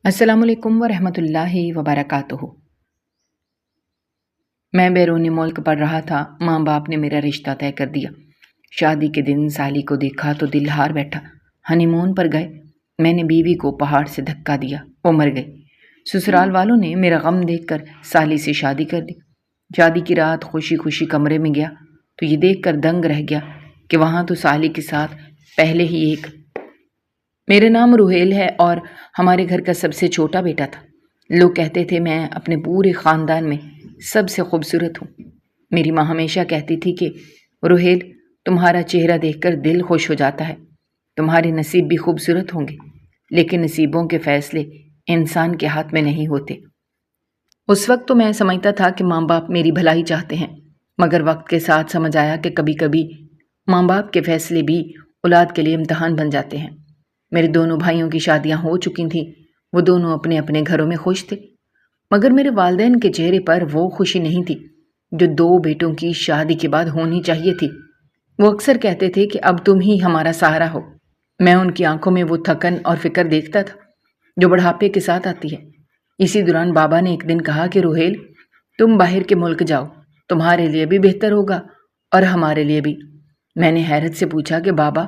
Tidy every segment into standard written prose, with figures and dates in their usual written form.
السلام علیکم ورحمۃ اللہ وبرکاتہ۔ میں بیرون ملک پڑھ رہا تھا، ماں باپ نے میرا رشتہ طے کر دیا۔ شادی کے دن سالی کو دیکھا تو دل ہار بیٹھا۔ ہنی مون پر گئے، میں نے بیوی کو پہاڑ سے دھکا دیا، وہ مر گئی۔ سسرال والوں نے میرا غم دیکھ کر سالی سے شادی کر دی۔ شادی کی رات خوشی خوشی کمرے میں گیا تو یہ دیکھ کر دنگ رہ گیا کہ وہاں تو سالی کے ساتھ پہلے ہی ایک میرا نام روہیل ہے اور ہمارے گھر کا سب سے چھوٹا بیٹا تھا۔ لوگ کہتے تھے میں اپنے پورے خاندان میں سب سے خوبصورت ہوں۔ میری ماں ہمیشہ کہتی تھی کہ روہیل، تمہارا چہرہ دیکھ کر دل خوش ہو جاتا ہے، تمہارے نصیب بھی خوبصورت ہوں گے، لیکن نصیبوں کے فیصلے انسان کے ہاتھ میں نہیں ہوتے۔ اس وقت تو میں سمجھتا تھا کہ ماں باپ میری بھلائی چاہتے ہیں، مگر وقت کے ساتھ سمجھ آیا کہ کبھی کبھی ماں باپ کے فیصلے بھی اولاد کے لیے امتحان بن جاتے ہیں۔ میرے دونوں بھائیوں کی شادیاں ہو چکی تھیں، وہ دونوں اپنے اپنے گھروں میں خوش تھے، مگر میرے والدین کے چہرے پر وہ خوشی نہیں تھی جو دو بیٹوں کی شادی کے بعد ہونی چاہیے تھی۔ وہ اکثر کہتے تھے کہ اب تم ہی ہمارا سہارا ہو۔ میں ان کی آنکھوں میں وہ تھکن اور فکر دیکھتا تھا جو بڑھاپے کے ساتھ آتی ہے۔ اسی دوران بابا نے ایک دن کہا کہ روہیل، تم باہر کے ملک جاؤ، تمہارے لیے بھی بہتر ہوگا اور ہمارے لیے بھی۔ میں نے حیرت سے پوچھا کہ بابا،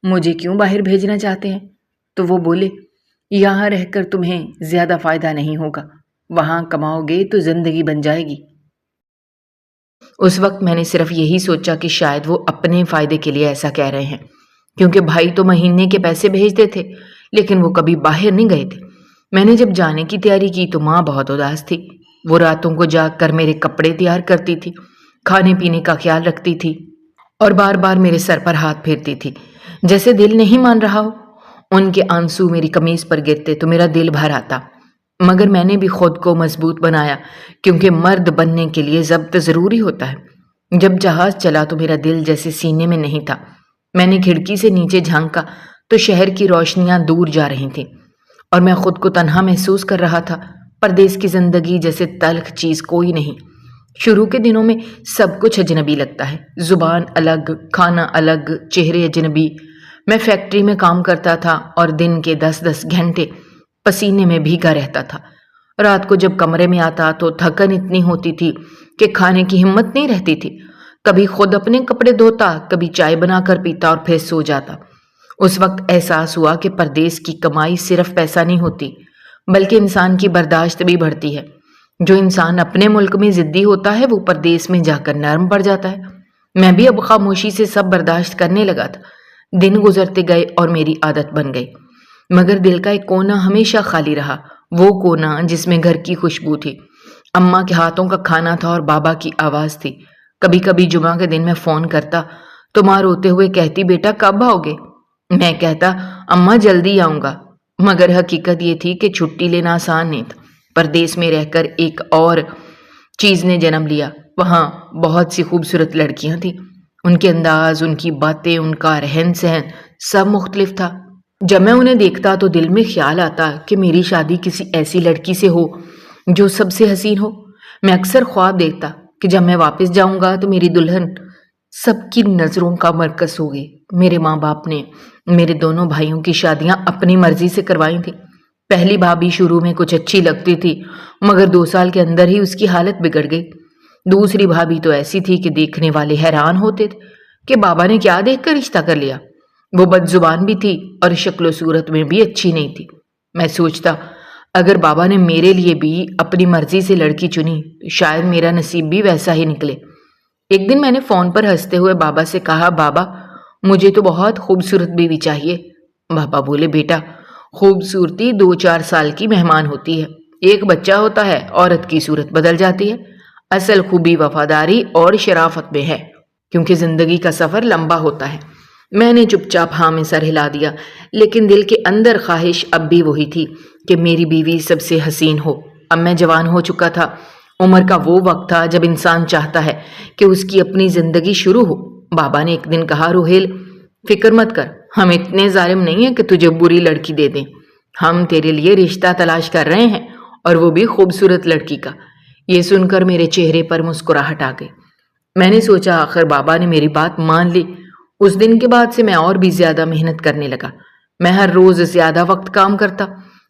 مجھے کیوں باہر بھیجنا چاہتے ہیں؟ تو وہ بولے، یہاں رہ کر تمہیں زیادہ فائدہ نہیں ہوگا، وہاں کماؤ گے تو زندگی بن جائے گی۔ اس وقت میں نے صرف یہی سوچا کہ شاید وہ اپنے فائدے کے لیے ایسا کہہ رہے ہیں، کیونکہ بھائی تو مہینے کے پیسے بھیجتے تھے لیکن وہ کبھی باہر نہیں گئے تھے۔ میں نے جب جانے کی تیاری کی تو ماں بہت اداس تھی۔ وہ راتوں کو جاگ کر میرے کپڑے تیار کرتی تھی، کھانے پینے کا خیال رکھتی تھی اور بار بار میرے سر پر ہاتھ پھیرتی تھی جیسے دل نہیں مان رہا ہو۔ ان کے آنسو میری قمیض پر گرتے تو میرا دل بھر آتا، مگر میں نے بھی خود کو مضبوط بنایا، کیونکہ مرد بننے کے لیے ضبط ضروری ہوتا ہے۔ جب جہاز چلا تو میرا دل جیسے سینے میں نہیں تھا۔ میں نے کھڑکی سے نیچے جھانکا تو شہر کی روشنیاں دور جا رہی تھیں اور میں خود کو تنہا محسوس کر رہا تھا۔ پردیس کی زندگی جیسے تلخ چیز کوئی نہیں۔ شروع کے دنوں میں سب کچھ اجنبی لگتا ہے، زبان الگ، کھانا الگ، چہرے اجنبی۔ میں فیکٹری میں کام کرتا تھا اور دن کے 10 گھنٹے پسینے میں بھیگا رہتا تھا۔ رات کو جب کمرے میں آتا تو تھکن اتنی ہوتی تھی کہ کھانے کی ہمت نہیں رہتی تھی۔ کبھی خود اپنے کپڑے دھوتا، کبھی چائے بنا کر پیتا اور پھر سو جاتا۔ اس وقت احساس ہوا کہ پردیس کی کمائی صرف پیسہ نہیں ہوتی، بلکہ انسان کی برداشت بھی بڑھتی ہے۔ جو انسان اپنے ملک میں ضدی ہوتا ہے وہ پردیس میں جا کر نرم پڑ جاتا ہے۔ میں بھی اب خاموشی سے سب برداشت کرنے لگا تھا۔ دن گزرتے گئے اور میری عادت بن گئی، مگر دل کا ایک کونا ہمیشہ خالی رہا، وہ کونا جس میں گھر کی خوشبو تھی، اماں کے ہاتھوں کا کھانا تھا اور بابا کی آواز تھی۔ کبھی کبھی جمعہ کے دن میں فون کرتا تو ماں روتے ہوئے کہتی، بیٹا کب آؤ گے؟ میں کہتا، اماں جلدی آؤں گا، مگر حقیقت یہ تھی کہ چھٹی لینا آسان نہیں تھا۔ پردیس میں رہ کر ایک اور چیز نے جنم لیا۔ وہاں بہت سی خوبصورت لڑکیاں تھیں، ان کے انداز، ان کی باتیں، ان کا رہن سہن سب مختلف تھا۔ جب میں انہیں دیکھتا تو دل میں خیال آتا کہ میری شادی کسی ایسی لڑکی سے ہو جو سب سے حسین ہو۔ میں اکثر خواب دیکھتا کہ جب میں واپس جاؤں گا تو میری دلہن سب کی نظروں کا مرکز ہوگی۔ میرے ماں باپ نے میرے دونوں بھائیوں کی شادیاں اپنی مرضی سے کروائی تھیں۔ پہلی بھابھی شروع میں کچھ اچھی لگتی تھی، مگر 2 سال کے اندر ہی اس کی حالت بگڑ گئی۔ دوسری بھابھی تو ایسی تھی کہ دیکھنے والے حیران ہوتے تھے کہ بابا نے کیا دیکھ کر رشتہ کر لیا۔ وہ بد زبان بھی تھی اور شکل و صورت میں بھی اچھی نہیں تھی۔ میں سوچتا، اگر بابا نے میرے لیے بھی اپنی مرضی سے لڑکی چنی تو شاید میرا نصیب بھی ویسا ہی نکلے۔ ایک دن میں نے فون پر ہنستے ہوئے بابا سے کہا، بابا مجھے تو بہت خوبصورت بیوی چاہیے۔ بابا بولے، بیٹا خوبصورتی 2-4 سال کی مہمان ہوتی ہے، ایک بچہ ہوتا ہے عورت کی صورت بدل جاتی ہے۔ اصل خوبی وفاداری اور شرافت میں ہے، کیونکہ زندگی کا سفر لمبا ہوتا ہے۔ میں نے چپ چاپ ہاں میں سر ہلا دیا، لیکن دل کے اندر خواہش اب بھی وہی تھی کہ میری بیوی سب سے حسین ہو۔ اب میں جوان ہو چکا تھا، عمر کا وہ وقت تھا جب انسان چاہتا ہے کہ اس کی اپنی زندگی شروع ہو۔ بابا نے ایک دن کہا، روہیل فکر مت کر، ہم اتنے ظالم نہیں ہیں کہ تجھے بری لڑکی دے دیں۔ ہم تیرے لیے رشتہ تلاش کر رہے ہیں، اور وہ بھی خوبصورت لڑکی کا۔ یہ سن کر میرے چہرے پر مسکراہٹ آ گئی۔ میں نے سوچا آخر بابا نے میری بات مان لی۔ اس دن کے بعد سے میں اور بھی زیادہ محنت کرنے لگا۔ میں ہر روز زیادہ وقت کام کرتا،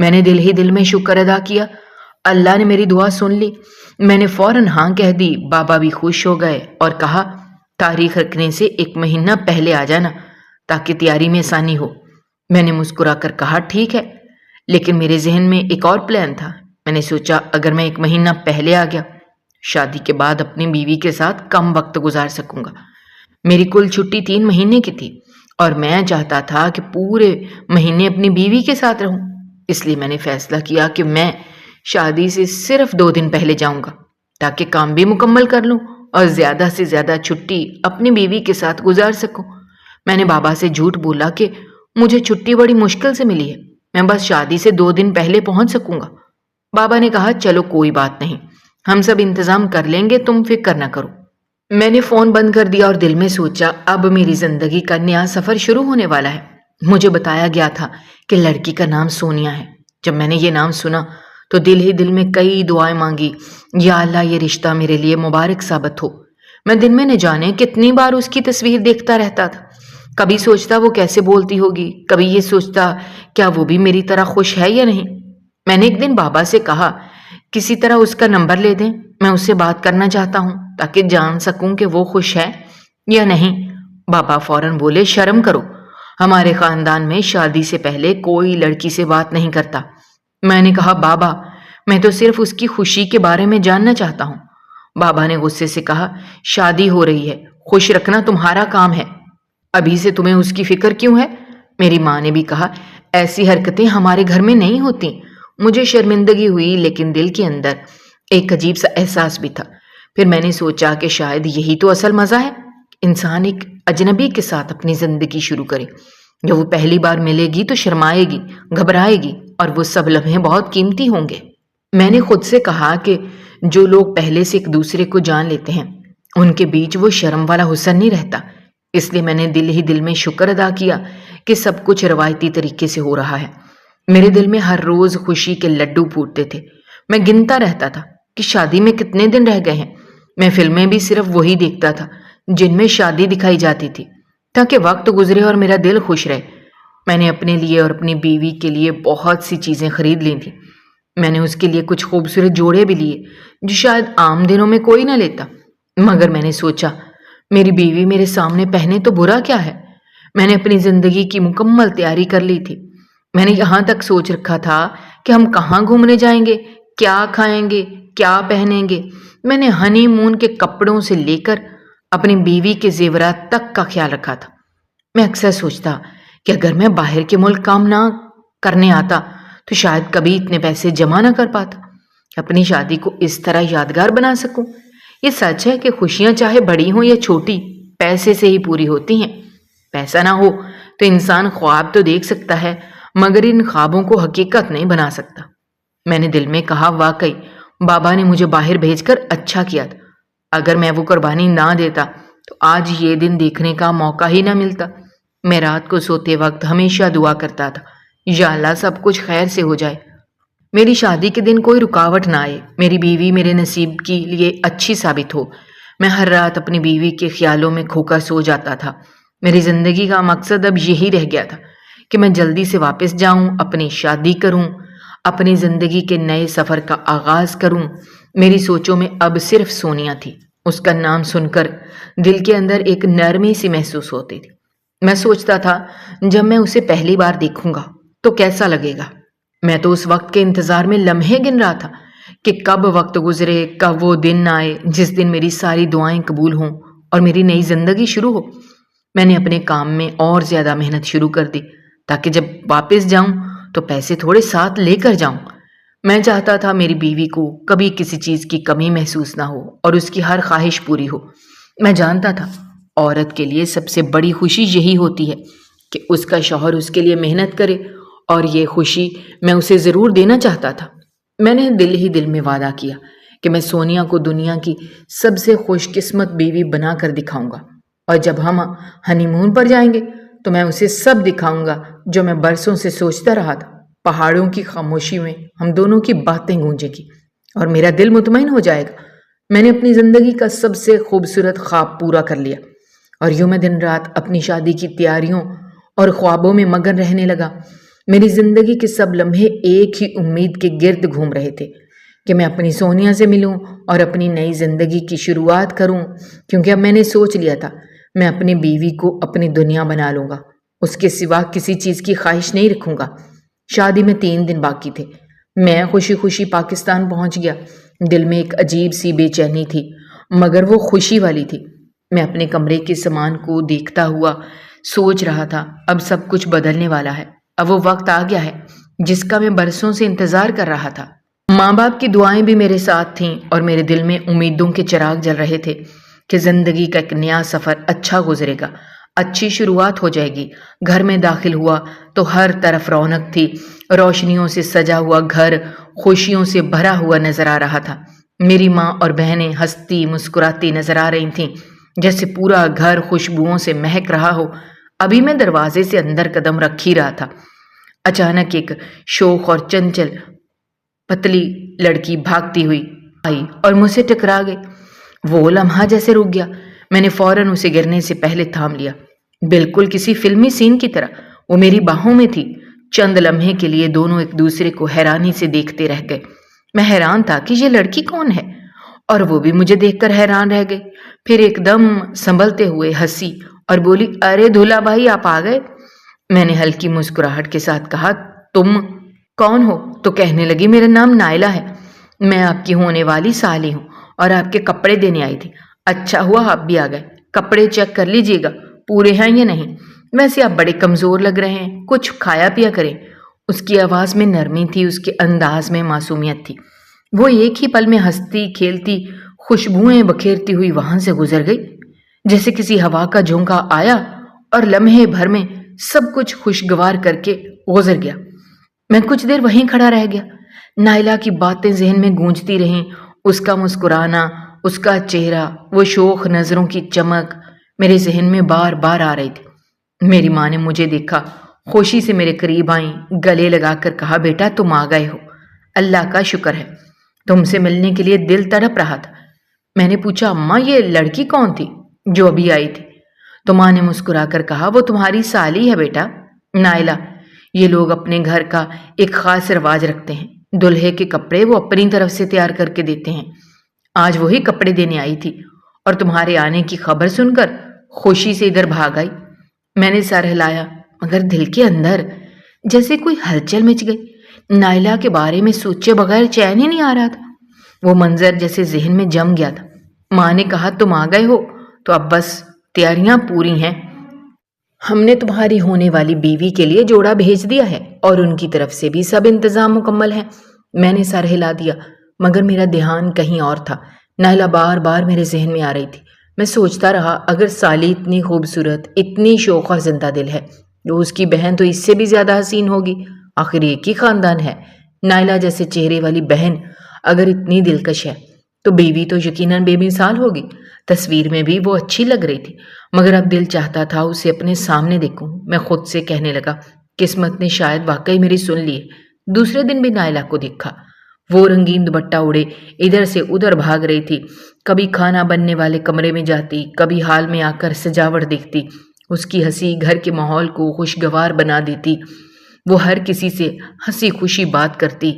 میں نے دل ہی دل میں شکر ادا کیا، اللہ نے میری دعا سن لی۔ میں نے فوراً ہاں کہہ دی۔ بابا بھی خوش ہو گئے اور کہا تاریخ رکھنے سے 1 مہینہ پہلے آ جانا تاکہ تیاری میں آسانی ہو۔ میں نے مسکرا کر کہا ٹھیک ہے، لیکن میرے ذہن میں ایک اور پلان تھا۔ میں نے سوچا اگر میں 1 مہینہ پہلے آ گیا، شادی کے بعد اپنی بیوی کے ساتھ کم وقت گزار سکوں گا۔ میری کل چھٹی 3 مہینے کی تھی اور میں چاہتا تھا کہ پورے مہینے اپنی بیوی کے ساتھ رہوں۔ اس لیے میں نے فیصلہ کیا کہ میں شادی سے صرف 2 دن پہلے جاؤں گا تاکہ کام بھی مکمل کر لوں اور زیادہ سے زیادہ چھٹی اپنی بیوی کے ساتھ گزار سکوں۔ میں نے بابا سے جھوٹ بولا کہ مجھے چھٹی بڑی مشکل سے ملی ہے، میں بس شادی سے 2 دن پہلے پہنچ سکوں گا۔ بابا نے کہا چلو کوئی بات نہیں، ہم سب انتظام کر لیں گے، تم فکر نہ کرو۔ میں نے فون بند کر دیا اور دل میں سوچا اب میری زندگی کا نیا سفر شروع ہونے والا ہے۔ مجھے بتایا گیا تھا کہ لڑکی کا نام سونیا ہے۔ جب میں نے یہ نام سنا تو دل ہی دل میں کئی دعائیں مانگی، یا اللہ یہ رشتہ میرے لیے مبارک ثابت ہو۔ میں دن میں نہ جانے کتنی بار اس کی تصویر دیکھتا رہتا تھا۔ کبھی سوچتا وہ کیسے بولتی ہوگی، کبھی یہ سوچتا کیا وہ بھی میری طرح خوش ہے یا نہیں۔ میں نے ایک دن بابا سے کہا کسی طرح اس کا نمبر لے دیں، میں اس سے بات کرنا چاہتا ہوں تاکہ جان سکوں کہ وہ خوش ہے یا نہیں۔ بابا فوراً بولے شرم کرو، ہمارے خاندان میں شادی سے پہلے کوئی لڑکی سے بات نہیں کرتا۔ میں نے کہا بابا میں تو صرف اس کی خوشی کے بارے میں جاننا چاہتا ہوں۔ بابا نے غصے سے کہا شادی ہو رہی ہے، خوش رکھنا تمہارا کام ہے، ابھی سے تمہیں اس کی فکر کیوں ہے؟ میری ماں نے بھی کہا ایسی حرکتیں ہمارے گھر میں نہیں ہوتی۔ مجھے شرمندگی ہوئی لیکن دل کے اندر ایک عجیب سا احساس بھی تھا۔ پھر میں نے سوچا کہ شاید یہی تو اصل مزہ ہے، انسان ایک اجنبی کے ساتھ اپنی زندگی شروع کرے۔ جب وہ پہلی بار ملے گی تو شرمائے گی، گھبرائے گی اور وہ سب لمحے بہت قیمتی ہوں گے۔ میں نے خود سے کہا کہ جو لوگ پہلے سے ایک دوسرے کو جان لیتے ہیں ان کے بیچ وہ شرم والا حسن نہیں رہتا۔ اس لیے میں نے دل ہی دل میں شکر ادا کیا کہ سب کچھ روایتی طریقے سے ہو رہا ہے۔ میرے دل میں ہر روز خوشی کے لڈو پھوٹتے تھے۔ میں گنتا رہتا تھا کہ شادی میں کتنے دن رہ گئے ہیں۔ میں فلمیں بھی صرف وہی دیکھتا تھا جن میں شادی دکھائی جاتی تھی تاکہ وقت گزرے اور میرا دل خوش رہے۔ میں نے اپنے لیے اور اپنی بیوی کے لیے بہت سی چیزیں خرید لی تھیں۔ میں نے اس کے لیے کچھ خوبصورت جوڑے بھی لیے جو شاید عام دنوں میں کوئی نہ لیتا، مگر میں نے سوچا میری بیوی میرے سامنے پہنے تو برا کیا ہے۔ میں نے اپنی زندگی کی مکمل تیاری کر لی تھی۔ میں نے یہاں تک سوچ رکھا تھا کہ ہم کہاں گھومنے جائیں گے، کیا کھائیں گے، کیا پہنیں گے۔ میں نے ہنی مون کے کپڑوں سے لے کر اپنی بیوی کے زیورات تک کا خیال رکھا تھا۔ میں اکثر سوچتا کہ اگر میں باہر کے ملک کام نہ کرنے آتا تو شاید کبھی اتنے پیسے جمع نہ کر پاتا، اپنی شادی کو اس طرح یادگار بنا سکوں۔ یہ سچ ہے کہ خوشیاں چاہے بڑی ہوں یا چھوٹی پیسے سے ہی پوری ہوتی ہیں۔ پیسہ نہ ہو تو انسان خواب تو دیکھ سکتا ہے مگر ان خوابوں کو حقیقت نہیں بنا سکتا۔ میں نے دل میں کہا واقعی بابا نے مجھے باہر بھیج کر اچھا کیا تھا۔ اگر میں وہ قربانی نہ دیتا تو آج یہ دن دیکھنے کا موقع ہی نہ ملتا۔ میں رات کو سوتے وقت ہمیشہ دعا کرتا تھا یا اللہ سب کچھ خیر سے ہو جائے، میری شادی کے دن کوئی رکاوٹ نہ آئے، میری بیوی میرے نصیب کے لیے اچھی ثابت ہو۔ میں ہر رات اپنی بیوی کے خیالوں میں کھو کر سو جاتا تھا۔ میری زندگی کا مقصد اب یہی رہ گیا تھا کہ میں جلدی سے واپس جاؤں، اپنی شادی کروں، اپنی زندگی کے نئے سفر کا آغاز کروں۔ میری سوچوں میں اب صرف سونیا تھی۔ اس کا نام سن کر دل کے اندر ایک نرمی سی محسوس ہوتی تھی۔ میں سوچتا تھا جب میں اسے پہلی بار دیکھوں گا تو کیسا لگے گا۔ میں تو اس وقت کے انتظار میں لمحے گن رہا تھا کہ کب وقت گزرے، کب وہ دن آئے جس دن میری ساری دعائیں قبول ہوں اور میری نئی زندگی شروع ہو۔ میں نے اپنے کام میں اور زیادہ محنت شروع کر دی تاکہ جب واپس جاؤں تو پیسے تھوڑے ساتھ لے کر جاؤں۔ میں چاہتا تھا میری بیوی کو کبھی کسی چیز کی کمی محسوس نہ ہو اور اس کی ہر خواہش پوری ہو۔ میں جانتا تھا عورت کے لیے سب سے بڑی خوشی یہی ہوتی ہے کہ اس کا شوہر اس کے لیے محنت کرے، اور یہ خوشی میں اسے ضرور دینا چاہتا تھا۔ میں نے دل ہی دل میں وعدہ کیا کہ میں سونیا کو دنیا کی سب سے خوش قسمت بیوی بنا کر دکھاؤں گا، اور جب ہم ہنی مون پر جائیں گے تو میں اسے سب دکھاؤں گا جو میں برسوں سے سوچتا رہا تھا۔ پہاڑوں کی خاموشی میں ہم دونوں کی باتیں گونجے گی اور میرا دل مطمئن ہو جائے گا۔ میں نے اپنی زندگی کا سب سے خوبصورت خواب پورا کر لیا، اور یوں میں دن رات اپنی شادی کی تیاریوں اور خوابوں میں مگن رہنے لگا۔ میری زندگی کے سب لمحے ایک ہی امید کے گرد گھوم رہے تھے کہ میں اپنی سونیا سے ملوں اور اپنی نئی زندگی کی شروعات کروں، کیونکہ اب میں نے سوچ لیا تھا میں اپنی بیوی کو اپنی دنیا بنا لوں گا، اس کے سوا کسی چیز کی خواہش نہیں رکھوں گا۔ شادی میں 3 دن باقی تھے۔ میں خوشی خوشی پاکستان پہنچ گیا۔ دل میں ایک عجیب سی بے چینی تھی، مگر وہ خوشی والی تھی۔ میں اپنے کمرے کے سامان کو دیکھتا ہوا سوچ رہا تھا، اب سب کچھ بدلنے والا ہے۔ اب وہ وقت آ گیا ہے جس کا میں برسوں سے انتظار کر رہا تھا۔ ماں باپ کی دعائیں بھی میرے ساتھ تھیں اور میرے دل میں امیدوں کے چراغ جل رہے تھے کہ زندگی کا ایک نیا سفر اچھا گزرے گا، اچھی شروعات ہو جائے گی۔ گھر میں داخل ہوا تو ہر طرف رونق تھی، روشنیوں سے سجا ہوا گھر خوشیوں سے بھرا ہوا نظر آ رہا تھا۔ میری ماں اور بہنیں ہنستی مسکراتی نظر آ رہی تھیں، جیسے پورا گھر خوشبوؤں سے مہک رہا ہو۔ ابھی میں دروازے سے اندر قدم رکھ ہی رہا تھا، اچانک ایک شوخ اور چنچل پتلی لڑکی بھاگتی ہوئی آئی اور مجھ سے ٹکرا گئی۔ وہ لمحہ جیسے رک گیا۔ میں نے فوراً اسے گرنے سے پہلے تھام لیا، بالکل کسی فلمی سین کی طرح۔ وہ میری باہوں میں تھی۔ چند لمحے کے لیے دونوں ایک دوسرے کو حیرانی سے دیکھتے رہ گئے۔ میں حیران تھا کہ یہ لڑکی کون ہے، اور وہ بھی مجھے دیکھ کر حیران رہ گئی۔ پھر ایک دم سنبھلتے ہوئے ہنسی اور بولی، ارے دھولا بھائی، آپ آ گئے۔ میں نے ہلکی مسکراہٹ کے ساتھ کہا، تم کون ہو؟ تو کہنے لگی، میرا نام نائلہ ہے، میں آپ کی ہونے والی سالی ہوں اور آپ کے کپڑے دینے آئی تھی۔ اچھا ہوا آپ بھی آ گئے، کپڑے چیک کر لیجئے گا پورے ہیں یا نہیں، ویسے آپ بڑے کمزور لگ رہے ہیں، کچھ کھایا پیا کریں۔ اس کی آواز میں نرمی تھی، اس کے انداز میں معصومیت تھی۔ وہ ایک ہی پل میں ہنستی کھیلتی خوشبوئیں بکھیرتی ہوئی وہاں سے گزر گئی، جیسے کسی ہوا کا جھونکا آیا اور لمحے بھر میں سب کچھ خوشگوار کر کے گزر گیا۔ میں کچھ دیر وہیں کھڑا رہ گیا۔ نائلہ کی باتیں ذہن میں گونجتی رہیں، اس کا مسکرانا، اس کا چہرہ، وہ شوخ نظروں کی چمک میرے ذہن میں بار بار آ رہی تھی۔ میری ماں نے مجھے دیکھا، خوشی سے میرے قریب آئیں، گلے لگا کر کہا، بیٹا تم آ گئے ہو، اللہ کا شکر ہے، تم سے ملنے کے لیے دل تڑپ رہا تھا۔ میں نے پوچھا، اماں یہ لڑکی کون تھی جو ابھی آئی تھی؟ تو ماں نے مسکرا کر کہا، وہ تمہاری سالی ہے بیٹا، نائلہ۔ یہ لوگ اپنے گھر کا ایک خاص رواج رکھتے ہیں، دلہے کے کپڑے وہ اپنی طرف سے تیار کر کے دیتے ہیں۔ آج وہی کپڑے دینے آئی تھی اور تمہارے آنے کی خبر سن کر خوشی سے ادھر بھاگ آئی۔ میں نے سر ہلایا، مگر دل کے اندر جیسے کوئی ہلچل مچ گئی۔ نائلہ کے بارے میں سوچے بغیر چین ہی نہیں آ رہا تھا۔ وہ منظر جیسے ذہن میں جم گیا تھا۔ ماں نے کہا، تم آ گئے ہو تو اب بس تیاریاں پوری ہیں، ہم نے تمہاری ہونے والی بیوی کے لیے جوڑا بھیج دیا ہے اور ان کی طرف سے بھی سب انتظام مکمل ہیں۔ میں نے سر ہلا دیا، مگر میرا دھیان کہیں اور تھا۔ نائلہ بار بار میرے ذہن میں آ رہی تھی۔ میں سوچتا رہا، اگر سالی اتنی خوبصورت، اتنی شوخ اور زندہ دل ہے تو اس کی بہن تو اس سے بھی زیادہ حسین ہوگی، آخر ایک ہی خاندان ہے۔ نائلہ جیسے چہرے والی بہن اگر اتنی دلکش ہے تو بیوی تو یقیناً بے مثال ہوگی۔ تصویر میں بھی وہ اچھی لگ رہی تھی، مگر اب دل چاہتا تھا اسے اپنے سامنے دیکھوں۔ میں خود سے کہنے لگا، قسمت نے شاید واقعی میری سن لی ہے۔ دوسرے دن بھی نائلہ کو دیکھا، وہ رنگین دوپٹہ اڑے ادھر سے ادھر بھاگ رہی تھی، کبھی کھانا بننے والے کمرے میں جاتی، کبھی ہال میں آ کر سجاوٹ دیکھتی۔ اس کی ہنسی گھر کے ماحول کو خوشگوار بنا دیتی۔ وہ ہر کسی سے ہنسی خوشی بات کرتی،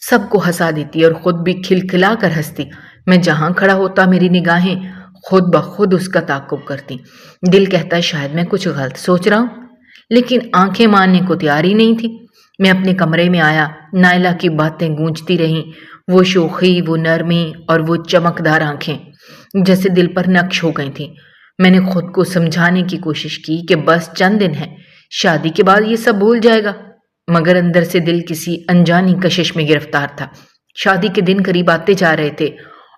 سب کو ہنسا دیتی اور خود بھی کھلکھلا کر ہنستی۔ میں جہاں کھڑا ہوتا میری نگاہیں خود بخود اس کا تعاقب کرتی۔ دل کہتا شاید میں کچھ غلط سوچ رہا ہوں، لیکن آنکھیں ماننے کو تیار ہی نہیں تھی۔ میں اپنے کمرے میں آیا، نائلہ کی باتیں گونجتی رہیں، وہ شوخی، وہ نرمی اور وہ چمکدار آنکھیں جیسے دل پر نقش ہو گئی تھیں۔ میں نے خود کو سمجھانے کی کوشش کی کہ بس چند دن ہیں، شادی کے بعد یہ سب بھول جائے گا، مگر اندر سے دل کسی انجانی کشش میں گرفتار تھا۔ شادی کے دن قریب آتے جا رہے تھے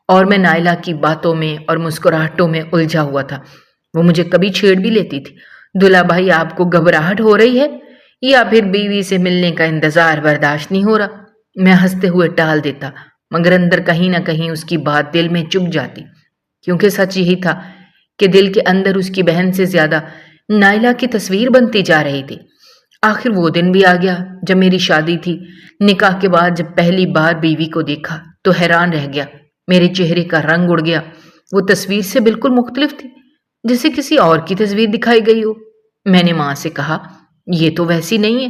اور میں نائلہ کی باتوں میں اور مسکراہٹوں میں الجھا ہوا تھا۔ وہ مجھے کبھی چھیڑ بھی لیتی تھی، دلہا بھائی آپ کو گھبراہٹ ہو رہی ہے یا پھر بیوی سے ملنے کا انتظار برداشت نہیں ہو رہا؟ میں ہنستے ہوئے ٹال دیتا، مگر اندر کہیں نہ کہیں اس کی بات دل میں چبھ جاتی، کیونکہ سچ یہی تھا کہ دل کے اندر اس کی بہن سے زیادہ نائلہ کی تصویر بنتی جا رہی تھی۔ آخر وہ دن بھی آ گیا جب میری شادی تھی۔ نکاح کے بعد جب پہلی بار بیوی کو دیکھا تو حیران رہ گیا، میرے چہرے کا رنگ اڑ گیا، وہ تصویر سے بالکل مختلف تھی، جیسے کسی اور کی تصویر دکھائی گئی ہو۔ میں نے ماں سے کہا، یہ تو ویسی نہیں ہے،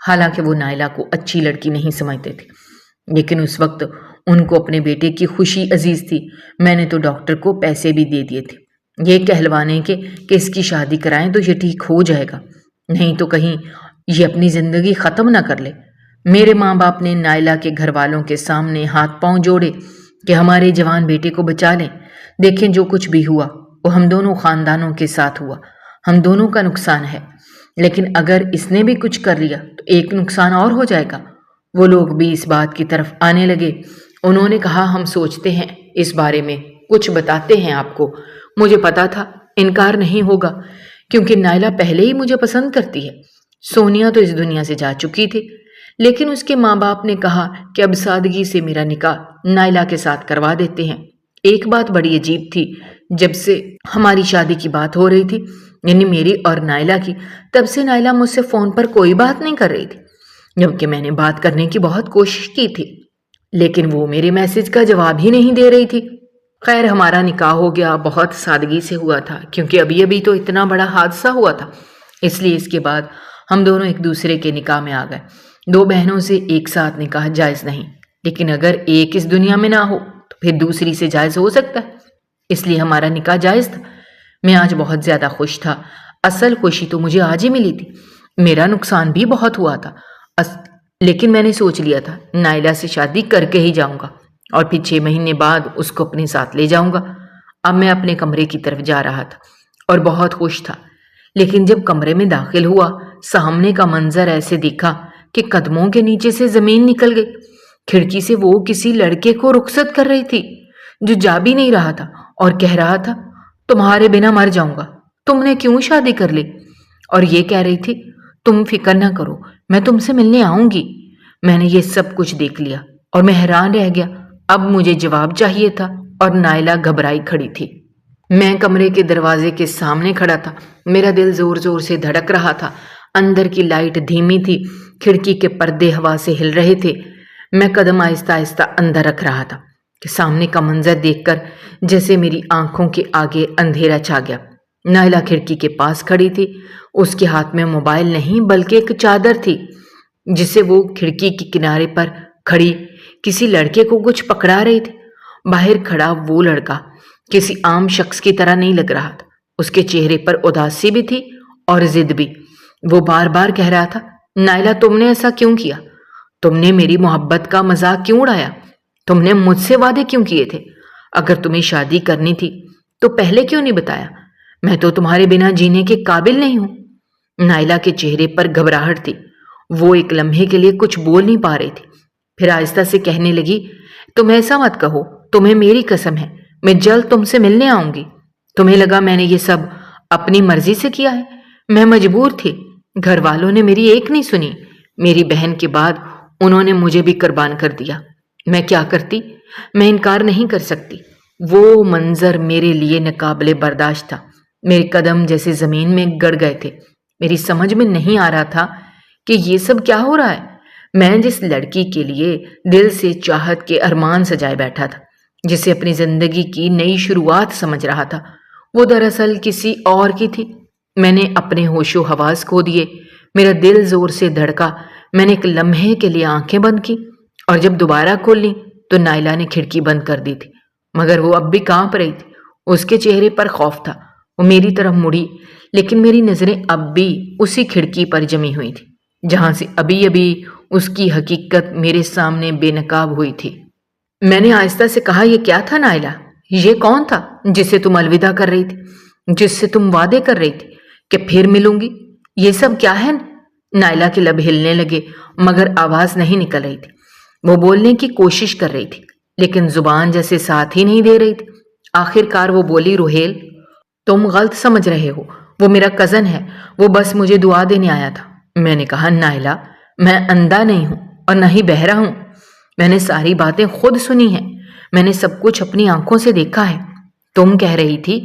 حالانکہ وہ نائلہ کو اچھی لڑکی نہیں سمجھتے تھے، لیکن اس وقت ان کو اپنے بیٹے کی خوشی عزیز تھی۔ میں نے تو ڈاکٹر کو پیسے بھی دے دیے تھے یہ کہلوانے کے کہ اس کی شادی کرائیں تو یہ ٹھیک ہو جائے گا، نہیں تو کہیں یہ اپنی زندگی ختم نہ کر لے۔ میرے ماں باپ نے نائلہ کے گھر والوں کے سامنے ہاتھ پاؤں جوڑے کہ ہمارے جوان بیٹے کو بچا لیں۔ دیکھیں جو کچھ بھی ہوا وہ ہم دونوں خاندانوں کے ساتھ ہوا، ہم دونوں کا نقصان ہے، لیکن اگر اس نے بھی کچھ کر لیا تو ایک نقصان اور ہو جائے گا۔ وہ لوگ بھی اس بات کی طرف آنے لگے۔ انہوں نے کہا ہم سوچتے ہیں اس بارے میں کچھ بتاتے ہیں آپ کو۔ مجھے پتا تھا انکار نہیں ہوگا کیونکہ نائلہ پہلے ہی مجھے پسند کرتی ہے۔ سونیا تو اس دنیا سے جا چکی تھی، لیکن اس کے ماں باپ نے کہا کہ اب سادگی سے میرا نکاح نائلہ کے ساتھ کروا دیتے ہیں۔ ایک بات بڑی عجیب تھی، جب سے ہماری شادی کی بات ہو رہی تھی، یعنی میری اور نائلہ کی، تب سے نائلہ مجھ سے فون پر کوئی بات نہیں کر رہی تھی، جبکہ میں نے بات کرنے کی بہت کوشش کی تھی، لیکن وہ میرے میسج کا جواب ہی نہیں دے رہی تھی۔ خیر ہمارا نکاح ہو گیا، بہت سادگی سے ہوا تھا کیونکہ ابھی تو اتنا بڑا حادثہ ہوا تھا، اس لیے اس کے بعد ہم دونوں ایک دوسرے کے نکاح میں آ گئے۔ دو بہنوں سے ایک ساتھ نکاح جائز نہیں، لیکن اگر ایک اس دنیا میں نہ ہو تو پھر دوسری سے جائز ہو سکتا ہے، اس لیے ہمارا نکاح جائز تھا۔ میں آج بہت زیادہ خوش تھا، اصل خوشی تو مجھے آج ہی ملی تھی۔ میرا نقصان بھی بہت ہوا تھا، لیکن میں نے سوچ لیا تھا نائلہ سے شادی کر کے ہی جاؤں گا اور پھر 6 مہینے بعد اس کو اپنے ساتھ لے جاؤں گا۔ اب میں اپنے کمرے کی طرف جا رہا تھا اور بہت خوش تھا، لیکن جب کمرے میں داخل ہوا سامنے کا منظر ایسے دیکھا کہ قدموں کے نیچے سے زمین نکل گئی۔ کھڑکی سے وہ کسی لڑکے کو رخصت کر رہی تھی جو جا بھی نہیں رہا تھا اور کہہ رہا تھا تمہارے بنا مر جاؤں گا، تم نے کیوں شادی کر لی؟ اور یہ کہہ رہی تھی تم فکر نہ کرو میں تم سے ملنے آؤں گی۔ میں نے یہ سب کچھ دیکھ لیا اور میں حیران رہ گیا۔ اب مجھے جواب چاہیے تھا اور نائلہ گھبرائی کھڑی تھی۔ میں کمرے کے دروازے کے سامنے کھڑا تھا، میرا دل زور زور سے دھڑک رہا تھا، اندر کی لائٹ دھیمی تھی، کھڑکی کے پردے ہوا سے ہل رہے تھے۔ میں قدم آہستہ آہستہ اندر رکھ رہا تھا کہ سامنے کا منظر دیکھ کر جیسے میری آنکھوں کے آگے اندھیرا چھا گیا۔ نائلہ کھڑکی کے پاس کھڑی تھی، اس کے ہاتھ میں موبائل نہیں بلکہ ایک چادر تھی جسے وہ کھڑکی کے کنارے پر کھڑی کسی لڑکے کو کچھ پکڑا رہی تھی۔ باہر کھڑا وہ لڑکا کسی عام شخص کی طرح نہیں لگ رہا تھا، اس کے چہرے پر اداسی بھی تھی اور ضد بھی۔ وہ بار بار کہہ رہا تھا نائلہ تم نے ایسا کیوں کیا؟ تم نے میری محبت کا مذاق کیوں اڑایا؟ تم نے مجھ سے وعدے کیوں کیے تھے؟ اگر تمہیں شادی کرنی تھی تو پہلے کیوں نہیں بتایا؟ میں تو تمہارے بنا جینے کے قابل نہیں ہوں۔ نائلہ کے چہرے پر گھبراہٹ تھی، وہ ایک لمحے کے لیے کچھ بول نہیں پا رہی تھی، پھر آہستہ سے کہنے لگی تم ایسا مت کہو، تمہیں میری قسم ہے میں جلد تم سے ملنے آؤں گی۔ تمہیں لگا میں نے یہ سب اپنی مرضی سے کیا ہے؟ میں مجبور تھی، گھر والوں نے میری ایک نہیں سنی، میری بہن کے بعد انہوں نے مجھے بھی قربان کر دیا۔ میں کیا کرتی؟ میں انکار نہیں کر سکتی۔ وہ منظر میرے لیے ناقابل برداشت تھا، میرے قدم جیسے زمین میں گڑ گئے تھے۔ میری سمجھ میں نہیں آ رہا تھا کہ یہ سب کیا ہو رہا ہے۔ میں جس لڑکی کے لیے دل سے چاہت کے ارمان سجائے بیٹھا تھا، جسے اپنی زندگی کی نئی شروعات سمجھ رہا تھا، وہ دراصل کسی اور کی تھی۔ میں نے اپنے ہوش و حواس کھو دیے، میرا دل زور سے دھڑکا۔ میں نے ایک لمحے کے لیے آنکھیں بند کی اور جب دوبارہ کھول لی تو نائلہ نے کھڑکی بند کر دی تھی، مگر وہ اب بھی کانپ رہی تھی، اس کے چہرے پر خوف تھا۔ وہ میری طرف مڑی، لیکن میری نظریں اب بھی اسی کھڑکی پر جمی ہوئی تھی جہاں سے ابھی اس کی حقیقت میرے سامنے بے نقاب ہوئی تھی۔ میں نے آہستہ سے کہا یہ کیا تھا نائلہ؟ یہ کون تھا جسے تم الوداع کر رہی تھی، جس سے تم وعدے کر رہی تھی کہ پھر ملوں گی؟ یہ سب کیا ہے؟ نائلہ کے لب ہلنے لگے مگر آواز نہیں نکل رہی تھی۔ وہ بولنے کی کوشش کر رہی تھی لیکن زبان جیسے ساتھ ہی نہیں دے رہی تھی۔ آخر کار وہ بولی روہیل تم غلط سمجھ رہے ہو، وہ میرا کزن ہے، وہ بس مجھے دعا دینے آیا تھا۔ میں نے کہا نائلہ میں اندھا نہیں ہوں اور نہ ہی بہرا ہوں، میں نے ساری باتیں خود سنی ہیں، میں نے سب کچھ اپنی آنکھوں سے دیکھا ہے۔ تم کہہ رہی تھی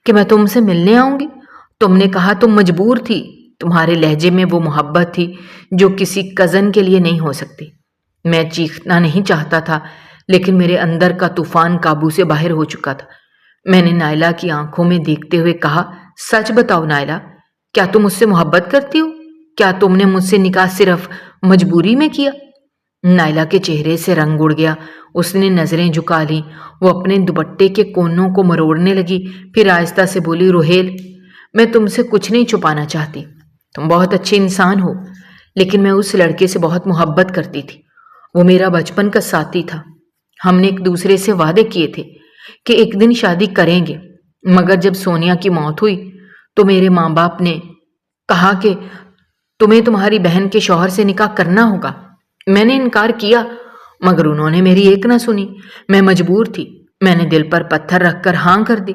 کہ میں تم سے ملنے آؤں گی، تم نے کہا تم مجبور تھی، تمہارے لہجے میں وہ محبت تھی جو کسی کزن کے لیے نہیں ہو سکتی۔ میں چیخنا نہیں چاہتا تھا لیکن میرے اندر کا طوفان قابو سے باہر ہو چکا تھا۔ میں نے نائلہ کی آنکھوں میں دیکھتے ہوئے کہا سچ بتاؤ نائلہ، کیا تم مجھ سے محبت کرتی ہو؟ کیا تم نے مجھ سے نکاح صرف مجبوری میں کیا؟ نائلہ کے چہرے سے رنگ اڑ گیا۔ اس نے نظریں جھکا لیں۔ وہ اپنے دوپٹے کے کونوں کو مروڑنے لگی، پھر آہستہ سے بولی، روہیل، میں تم سے کچھ نہیں چھپانا چاہتی۔ تم بہت اچھے انسان ہو، لیکن میں اس لڑکے سے بہت محبت کرتی تھی۔ وہ میرا بچپن کا ساتھی تھا۔ ہم نے ایک دوسرے سے وعدے کیے تھے کہ ایک دن شادی کریں گے، مگر جب سونیا کی موت ہوئی تو میرے ماں باپ نے کہا کہ تمہیں تمہاری بہن کے شوہر سے نکاح کرنا ہوگا۔ میں نے انکار کیا، مگر انہوں نے میری ایک نہ سنی۔ میں مجبور تھی۔ میں نے دل پر پتھر رکھ کر ہاں کر دی،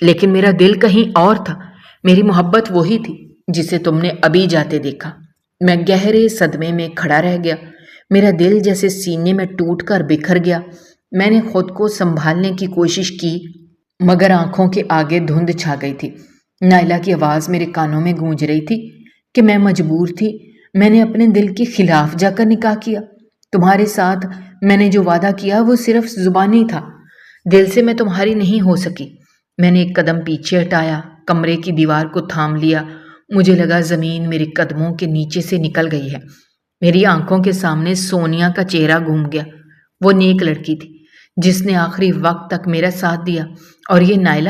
لیکن میرا دل کہیں اور تھا۔ میری محبت وہی تھی جسے تم نے ابھی جاتے دیکھا۔ میں گہرے صدمے میں کھڑا رہ گیا۔ میرا دل جیسے سینے میں ٹوٹ کر بکھر گیا۔ میں نے خود کو سنبھالنے کی کوشش کی، مگر آنکھوں کے آگے دھند چھا گئی تھی۔ نائلہ کی آواز میرے کانوں میں گونج رہی تھی کہ میں مجبور تھی۔ میں نے اپنے دل کے خلاف جا کر نکاح کیا۔ تمہارے ساتھ میں نے جو وعدہ کیا وہ صرف زبانی تھا، دل سے میں تمہاری نہیں ہو سکی۔ میں نے ایک قدم پیچھے ہٹایا، کمرے کی دیوار کو تھام لیا۔ مجھے لگا زمین میرے قدموں کے نیچے سے نکل گئی ہے۔ میری آنکھوں کے سامنے سونیا کا چہرہ گھوم گیا۔ وہ نیک لڑکی تھی جس نے آخری وقت تک میرا ساتھ دیا، اور یہ نائلہ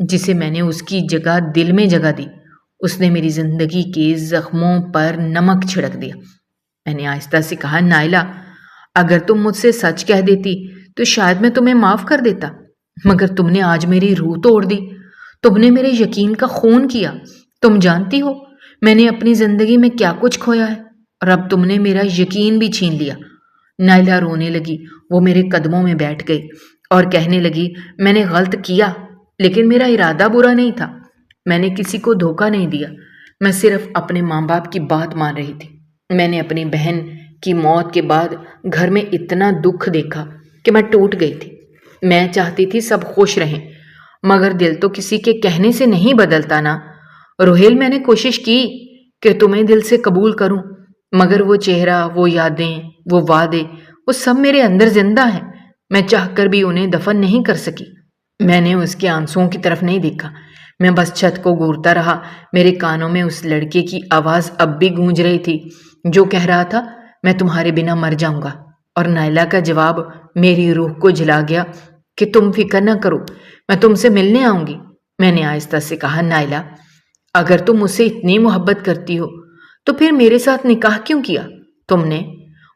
جسے میں نے اس کی جگہ دل میں جگہ دی، اس نے میری زندگی کے زخموں پر نمک چھڑک دیا۔ میں نے آہستہ سے کہا، نائلہ، اگر تم مجھ سے سچ کہہ دیتی تو شاید میں تمہیں معاف کر دیتا، مگر تم نے آج میری روح توڑ دی۔ تم نے میرے یقین کا خون کیا۔ تم جانتی ہو میں نے اپنی زندگی میں کیا کچھ کھویا ہے، اور اب تم نے میرا یقین بھی چھین لیا۔ نائلہ رونے لگی۔ وہ میرے قدموں میں بیٹھ گئی اور کہنے لگی، میں نے غلط کیا، لیکن میرا ارادہ برا نہیں تھا۔ میں نے کسی کو دھوکہ نہیں دیا۔ میں صرف اپنے ماں باپ کی بات مان رہی تھی۔ میں نے اپنی بہن کی موت کے بعد گھر میں اتنا دکھ دیکھا کہ میں ٹوٹ گئی تھی۔ میں چاہتی تھی سب خوش رہیں، مگر دل تو کسی کے کہنے سے نہیں بدلتا نا۔ روہیل، میں نے کوشش کی کہ تمہیں دل سے قبول کروں، مگر وہ چہرہ، وہ یادیں، وہ وعدے، وہ سب میرے اندر زندہ ہیں۔ میں چاہ کر بھی انہیں دفن نہیں کر سکی۔ میں نے اس کے آنسوؤں کی طرف نہیں دیکھا۔ میں بس چھت کو گھورتا رہا۔ میرے کانوں میں اس لڑکے کی آواز اب بھی گونج رہی تھی جو کہہ رہا تھا، میں تمہارے بنا مر جاؤں گا، اور نائلہ کا جواب میری روح کو جلا گیا کہ تم فکر نہ کرو، میں تم سے ملنے آؤں گی۔ میں نے آہستہ سے کہا، نائلہ، اگر تم مجھ سے اتنی محبت کرتی ہو تو پھر میرے ساتھ نکاح کیوں کیا؟ تم نے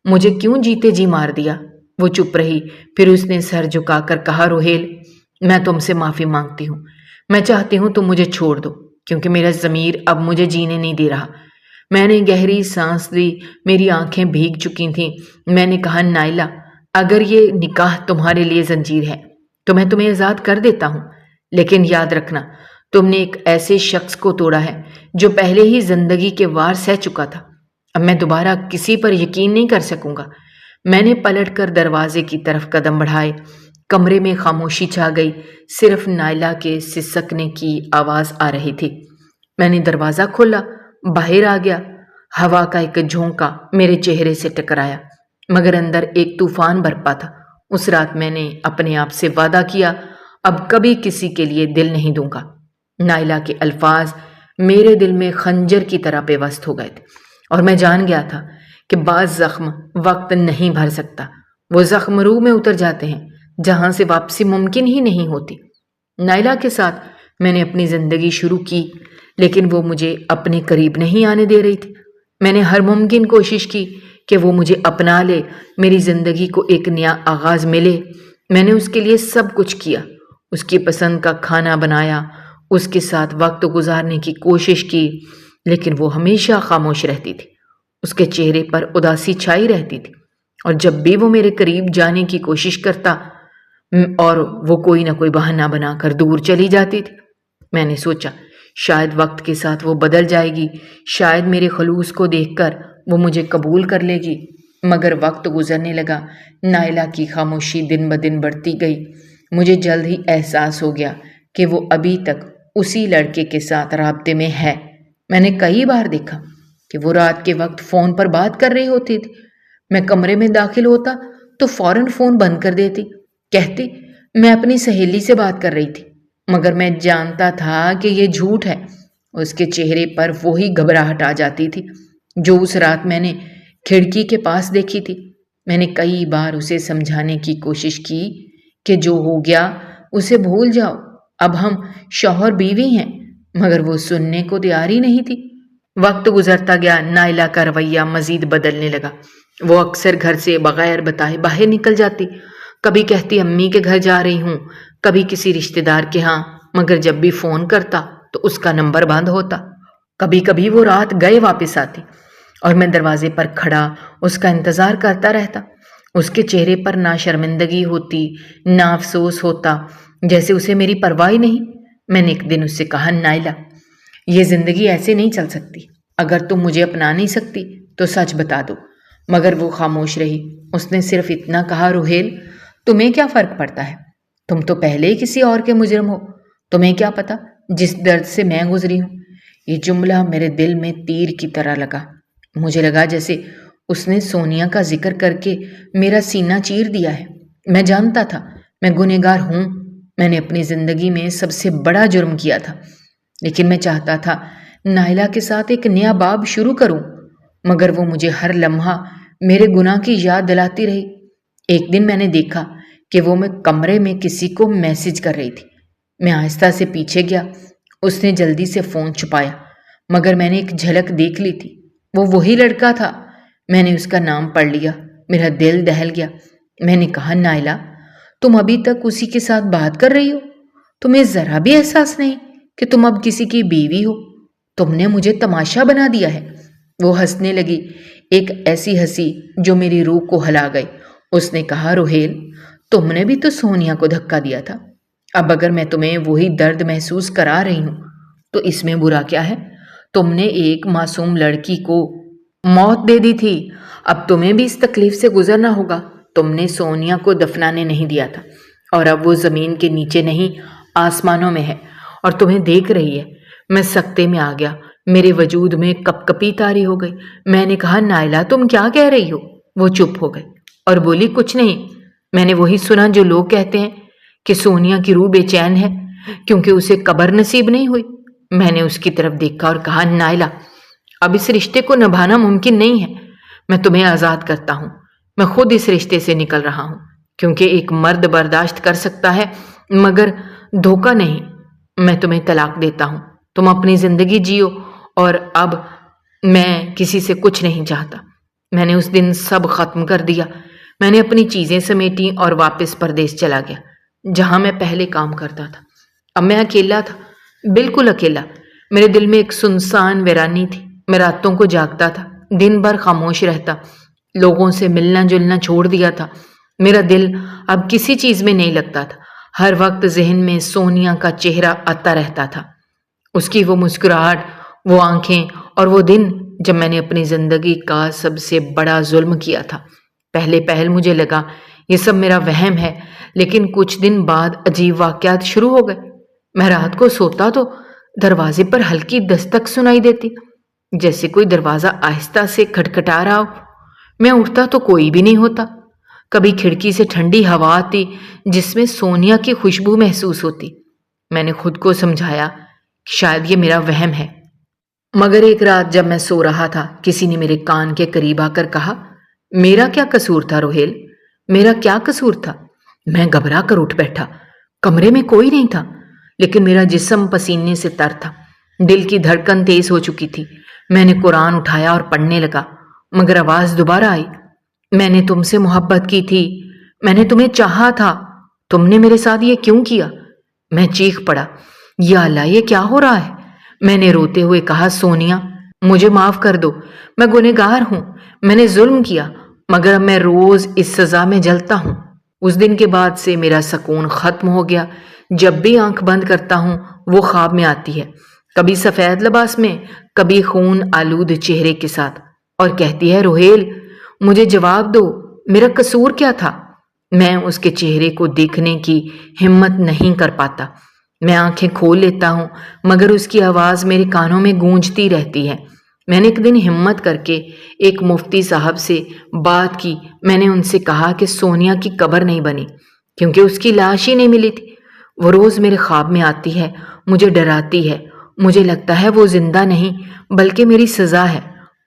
مجھے کیوں جیتے جی مار دیا؟ وہ چپ رہی، پھر اس نے سر جھکا کر کہا، روہیل، میں تم سے معافی مانگتی ہوں۔ میں چاہتی ہوں تم مجھے چھوڑ دو، کیونکہ میرا ضمیر اب مجھے جینے نہیں دے رہا۔ میں نے گہری سانس لی، میری آنکھیں بھیگ چکی تھیں۔ میں نے کہا، نائلہ، اگر یہ نکاح تمہارے لیے زنجیر ہے تو میں تمہیں آزاد کر دیتا ہوں، لیکن یاد رکھنا، تم نے ایک ایسے شخص کو توڑا ہے جو پہلے ہی زندگی کے وار سہ چکا تھا۔ اب میں دوبارہ کسی پر یقین نہیں کر سکوں گا۔ میں نے پلٹ کر دروازے کی طرف قدم بڑھائے۔ کمرے میں خاموشی چھا گئی، صرف نائلہ کے سسکنے کی آواز آ رہی تھی۔ میں نے دروازہ کھولا، باہر آ گیا۔ ہوا کا ایک جھونکا میرے چہرے سے ٹکرایا، مگر اندر ایک طوفان برپا تھا۔ اس رات میں نے اپنے آپ سے وعدہ کیا، اب کبھی کسی کے لیے دل نہیں دوں گا۔ نائلہ کے الفاظ میرے دل میں خنجر کی طرح پیوست ہو گئے تھے، اور میں جان گیا تھا کہ بعض زخم وقت نہیں بھر سکتا۔ وہ زخم روح میں اتر جاتے ہیں جہاں سے واپسی ممکن ہی نہیں ہوتی۔ نائلہ کے ساتھ میں نے اپنی زندگی شروع کی، لیکن وہ مجھے اپنے قریب نہیں آنے دے رہی تھی۔ میں نے ہر ممکن کوشش کی کہ وہ مجھے اپنا لے، میری زندگی کو ایک نیا آغاز ملے۔ میں نے اس کے لیے سب کچھ کیا، اس کی پسند کا کھانا بنایا، اس کے ساتھ وقت گزارنے کی کوشش کی، لیکن وہ ہمیشہ خاموش رہتی تھی۔ اس کے چہرے پر اداسی چھائی رہتی تھی، اور جب بھی وہ میرے قریب جانے کی کوشش کرتا اور وہ کوئی نہ کوئی بہانہ بنا کر دور چلی جاتی تھی۔ میں نے سوچا شاید وقت کے ساتھ وہ بدل جائے گی، شاید میرے خلوص کو دیکھ کر وہ مجھے قبول کر لے گی، مگر وقت گزرنے لگا۔ نائلہ کی خاموشی دن بدن بڑھتی گئی۔ مجھے جلد ہی احساس ہو گیا کہ وہ ابھی تک اسی لڑکے کے ساتھ رابطے میں ہے۔ میں نے کئی بار دیکھا کہ وہ رات کے وقت فون پر بات کر رہی ہوتی تھی۔ میں کمرے میں داخل ہوتا تو فوراً فون بند کر دیتی، کہتی میں اپنی سہیلی سے بات کر رہی تھی، مگر میں جانتا تھا کہ یہ جھوٹ ہے۔ اس کے چہرے پر وہی گھبراہٹ آ جاتی تھی جو اس رات میں نے کھڑکی کے پاس دیکھی تھی۔ میں نے کئی بار اسے سمجھانے کی کوشش کی کہ جو ہو گیا اسے بھول جاؤ، اب ہم شوہر بیوی ہیں، مگر وہ سننے کو تیار ہی نہیں تھی۔ وقت گزرتا گیا، نائلہ کا رویہ مزید بدلنے لگا۔ وہ اکثر گھر سے بغیر بتائے باہر نکل جاتی، کبھی کہتی امی کے گھر جا رہی ہوں، کبھی کسی رشتہ دار کے ہاں، مگر جب بھی فون کرتا تو اس کا نمبر بند ہوتا۔ کبھی کبھی وہ رات گئے واپس آتی اور میں دروازے پر کھڑا اس کا انتظار کرتا رہتا۔ اس کے چہرے پر نہ شرمندگی ہوتی نہ افسوس ہوتا، جیسے اسے میری پرواہ ہی نہیں۔ میں نے ایک دن اس سے کہا، نائلہ، یہ زندگی ایسے نہیں چل سکتی، اگر تم مجھے اپنا نہیں سکتی تو سچ بتا دو۔ مگر وہ خاموش رہی۔ اس نے صرف اتنا کہا، روہیل، تمہیں کیا فرق پڑتا ہے؟ تم تو پہلے ہی کسی اور کے مجرم ہو، تمہیں کیا پتا جس درد سے میں گزری ہوں۔ یہ جملہ میرے دل میں تیر کی طرح لگا۔ مجھے لگا جیسے اس نے سونیا کا ذکر کر کے میرا سینہ چیر دیا ہے۔ میں جانتا تھا میں گنہگار ہوں، میں نے اپنی زندگی میں سب سے بڑا جرم کیا تھا، لیکن میں چاہتا تھا نائلہ کے ساتھ ایک نیا باب شروع کروں، مگر وہ مجھے ہر لمحہ میرے گناہ کی یاد دلاتی رہی۔ ایک دن میں نے دیکھا کہ وہ میں کمرے میں کسی کو میسج کر رہی تھی۔ میں آہستہ سے پیچھے گیا۔ اس نے جلدی سے فون چھپایا، مگر میں نے ایک جھلک دیکھ لی تھی، وہ وہی لڑکا تھا۔ میں نے اس کا نام پڑھ لیا، میرا دل دہل گیا۔ میں نے کہا، نائلہ، تم ابھی تک اسی کے ساتھ بات کر رہی ہو؟ تمہیں ذرا بھی احساس نہیں کہ تم اب کسی کی بیوی ہو؟ تم نے مجھے تماشا بنا دیا ہے۔ وہ ہنسنے لگی، ایک ایسی ہنسی جو میری روح کو ہلا گئی۔ اس نے کہا، روہیل، تم نے بھی تو سونیا کو دھکا دیا تھا، اب اگر میں تمہیں وہی درد محسوس کرا رہی ہوں تو اس میں برا کیا ہے؟ تم نے ایک معصوم لڑکی کو موت دے دی تھی، اب تمہیں بھی اس تکلیف سے گزرنا ہوگا۔ تم نے سونیا کو دفنانے نہیں دیا تھا، اور اب وہ زمین کے نیچے نہیں آسمانوں میں ہے اور تمہیں دیکھ رہی ہے۔ میں سکتے میں آ گیا، میرے وجود میں کپ کپی طاری ہو گئی۔ میں نے کہا، نائلہ، تم کیا کہہ رہی ہو؟ وہ چپ ہو گئی اور بولی، کچھ نہیں، میں نے وہی سنا جو لوگ کہتے ہیں کہ سونیا کی روح بے چین ہے کیونکہ اسے قبر نصیب نہیں ہوئی۔ میں نے اس کی طرف دیکھا اور کہا، نائلہ، اب اس رشتے کو نبھانا ممکن نہیں ہے، میں تمہیں آزاد کرتا ہوں، میں خود اس رشتے سے نکل رہا ہوں، کیونکہ ایک مرد برداشت کر سکتا ہے مگر دھوکہ نہیں۔ میں تمہیں طلاق دیتا ہوں، تم اپنی زندگی جیو، اور اب میں کسی سے کچھ نہیں چاہتا۔ میں نے اس دن سب ختم کر دیا۔ میں نے اپنی چیزیں سمیٹی اور واپس پردیس چلا گیا، جہاں میں پہلے کام کرتا تھا۔ اب میں اکیلا تھا، بالکل اکیلا۔ میرے دل میں ایک سنسان ویرانی تھی۔ میں راتوں کو جاگتا تھا، دن بھر خاموش رہتا، لوگوں سے ملنا جلنا چھوڑ دیا تھا۔ میرا دل اب کسی چیز میں نہیں لگتا تھا۔ ہر وقت ذہن میں سونیا کا چہرہ آتا رہتا تھا، اس کی وہ مسکراہٹ، وہ آنکھیں، اور وہ دن جب میں نے اپنی زندگی کا سب سے بڑا ظلم کیا تھا۔ پہلے پہل مجھے لگا یہ سب میرا وہم ہے، لیکن کچھ دن بعد عجیب واقعات شروع ہو گئے۔ میں رات کو سوتا تو دروازے پر ہلکی دستک سنائی دیتی، جیسے کوئی دروازہ آہستہ سے کھٹکھٹا رہا ہو۔ میں اٹھتا تو کوئی بھی نہیں ہوتا۔ کبھی کھڑکی سے ٹھنڈی ہوا آتی جس میں سونیا کی خوشبو محسوس ہوتی۔ میں نے خود کو سمجھایا کہ شاید یہ میرا وہم ہے، مگر ایک رات جب میں سو رہا تھا، کسی نے میرے کان کے قریب آ کر کہا، میرا کیا قصور تھا روہیل، میرا کیا قصور تھا؟ میں گھبرا کر اٹھ بیٹھا۔ کمرے میں کوئی نہیں تھا، لیکن میرا جسم پسینے سے تر تھا، دل کی دھڑکن تیز ہو چکی تھی۔ میں نے قرآن اٹھایا اور پڑھنے لگا، مگر آواز دوبارہ آئی، میں نے تم سے محبت کی تھی، میں نے تمہیں چاہا تھا، تم نے میرے ساتھ یہ کیوں کیا؟ میں چیخ پڑا، یا اللہ، یہ کیا ہو رہا ہے؟ میں نے روتے ہوئے کہا، سونیا، مجھے معاف کر دو، میں گنہگار ہوں، میں نے ظلم کیا، مگر اب میں روز اس سزا میں جلتا ہوں۔ اس دن کے بعد سے میرا سکون ختم ہو گیا۔ جب بھی آنکھ بند کرتا ہوں وہ خواب میں آتی ہے، کبھی سفید لباس میں، کبھی خون آلود چہرے کے ساتھ، اور کہتی ہے، روہیل، مجھے جواب دو، میرا قصور کیا تھا؟ میں اس کے چہرے کو دیکھنے کی ہمت نہیں کر پاتا۔ میں آنکھیں کھول لیتا ہوں مگر اس کی آواز میرے کانوں میں گونجتی رہتی ہے۔ میں نے ایک دن ہمت کر کے ایک مفتی صاحب سے بات کی۔ میں نے ان سے کہا کہ سونیا کی قبر نہیں بنی کیونکہ اس کی لاش ہی نہیں ملی تھی۔ وہ روز میرے خواب میں آتی ہے، مجھے ڈراتی ہے، مجھے لگتا ہے وہ زندہ نہیں بلکہ میری سزا ہے۔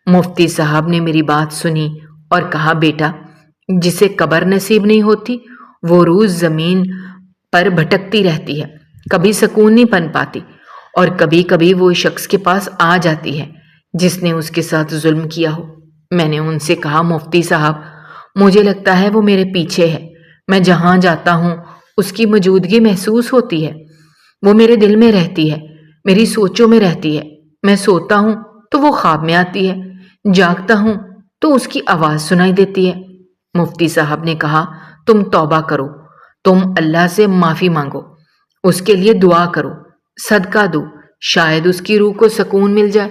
مفتی صاحب نے میری بات سنی اور کہا، بیٹا، جسے قبر نصیب نہیں ہوتی وہ روز زمین پر بھٹکتی رہتی ہے، کبھی سکون نہیں پن پاتی، اور کبھی کبھی وہ شخص کے پاس آ جاتی ہے جس نے اس کے ساتھ ظلم کیا ہو۔ میں نے ان سے کہا، مفتی صاحب، مجھے لگتا ہے وہ میرے پیچھے ہے، میں جہاں جاتا ہوں اس کی موجودگی محسوس ہوتی ہے، وہ میرے دل میں رہتی ہے، میری سوچوں میں رہتی ہے، میں سوتا ہوں تو وہ خواب میں آتی ہے، جاگتا ہوں تو اس کی آواز سنائی دیتی ہے۔ مفتی صاحب نے کہا، تم توبہ کرو، تم اللہ سے معافی مانگو، اس کے لیے دعا کرو، صدقہ دو، شاید اس کی روح کو سکون مل جائے۔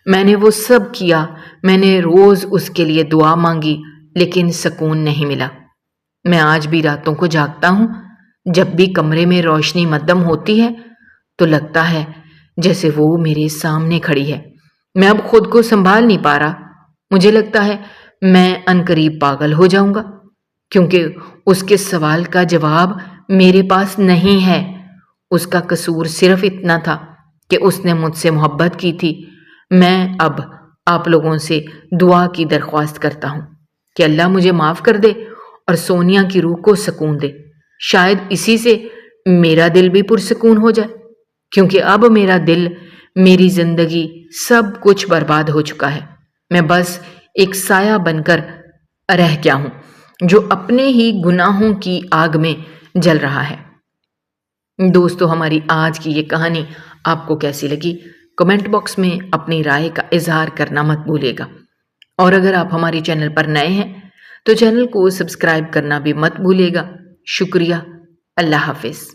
میں نے وہ سب کیا، میں نے روز اس کے لیے دعا مانگی، لیکن سکون نہیں ملا۔ میں آج بھی راتوں کو جاگتا ہوں، جب بھی کمرے میں روشنی مدھم ہوتی ہے تو لگتا ہے جیسے وہ میرے سامنے کھڑی ہے۔ میں اب خود کو سنبھال نہیں پا رہا، مجھے لگتا ہے میں عنقریب پاگل ہو جاؤں گا، کیونکہ اس کے سوال کا جواب میرے پاس نہیں ہے۔ اس کا قصور صرف اتنا تھا کہ اس نے مجھ سے محبت کی تھی۔ میں اب آپ لوگوں سے دعا کی درخواست کرتا ہوں کہ اللہ مجھے معاف کر دے اور سونیا کی روح کو سکون دے، شاید اسی سے میرا دل بھی پرسکون ہو جائے، کیونکہ اب میرا دل، میری زندگی، سب کچھ برباد ہو چکا ہے۔ میں بس ایک سایہ بن کر رہ گیا ہوں جو اپنے ہی گناہوں کی آگ میں جل رہا ہے۔ دوستو، ہماری آج کی یہ کہانی آپ کو کیسی لگی؟ کمنٹ باکس میں اپنی رائے کا اظہار کرنا مت بھولیے گا، اور اگر آپ ہماری چینل پر نئے ہیں تو چینل کو سبسکرائب کرنا بھی مت بھولیے گا۔ شکریہ، اللہ حافظ۔